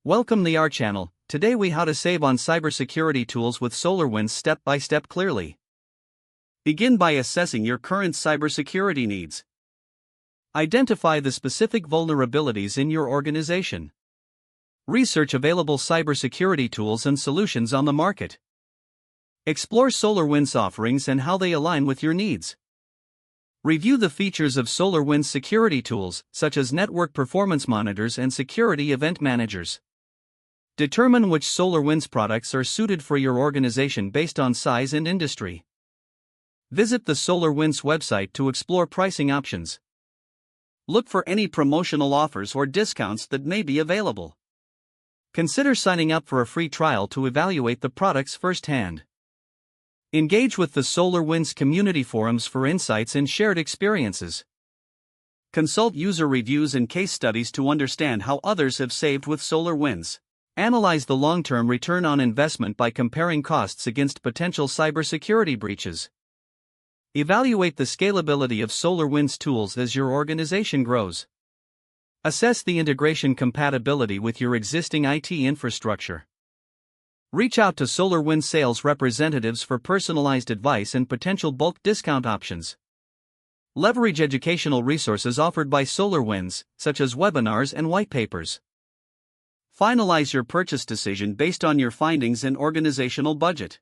Welcome to our channel. Today we how to save on cybersecurity tools with SolarWinds step by step clearly. Begin by assessing your current cybersecurity needs. Identify the specific vulnerabilities in your organization. Research available cybersecurity tools and solutions on the market. Explore SolarWinds offerings and how they align with your needs. Review the features of SolarWinds security tools, such as network performance monitors and security event managers. Determine which SolarWinds products are suited for your organization based on size and industry. Visit the SolarWinds website to explore pricing options. Look for any promotional offers or discounts that may be available. Consider signing up for a free trial to evaluate the products firsthand. Engage with the SolarWinds community forums for insights and shared experiences. Consult user reviews and case studies to understand how others have saved with SolarWinds. Analyze the long-term return on investment by comparing costs against potential cybersecurity breaches. Evaluate the scalability of SolarWinds tools as your organization grows. Assess the integration compatibility with your existing IT infrastructure. Reach out to SolarWinds sales representatives for personalized advice and potential bulk discount options. Leverage educational resources offered by SolarWinds, such as webinars and white papers. Finalize your purchase decision based on your findings and organizational budget.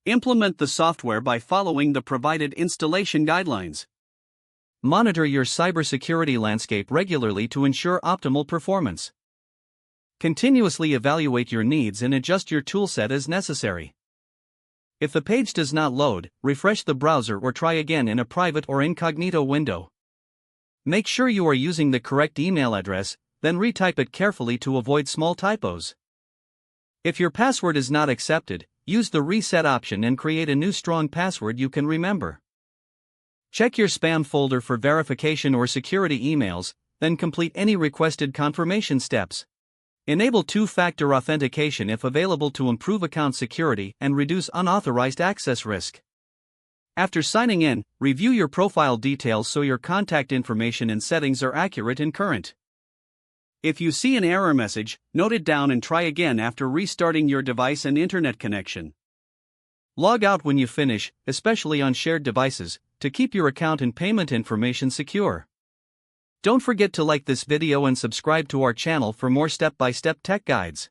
Implement the software by following the provided installation guidelines. Monitor your cybersecurity landscape regularly to ensure optimal performance. Continuously evaluate your needs and adjust your toolset as necessary. If the page does not load, refresh the browser or try again in a private or incognito window. Make sure you are using the correct email address, then retype it carefully to avoid small typos. If your password is not accepted, use the reset option and create a new strong password you can remember. Check your spam folder for verification or security emails, then complete any requested confirmation steps. Enable two-factor authentication if available to improve account security and reduce unauthorized access risk. After signing in, review your profile details so your contact information and settings are accurate and current. If you see an error message, note it down and try again after restarting your device and internet connection. Log out when you finish, especially on shared devices, to keep your account and payment information secure. Don't forget to like this video and subscribe to our channel for more step-by-step tech guides.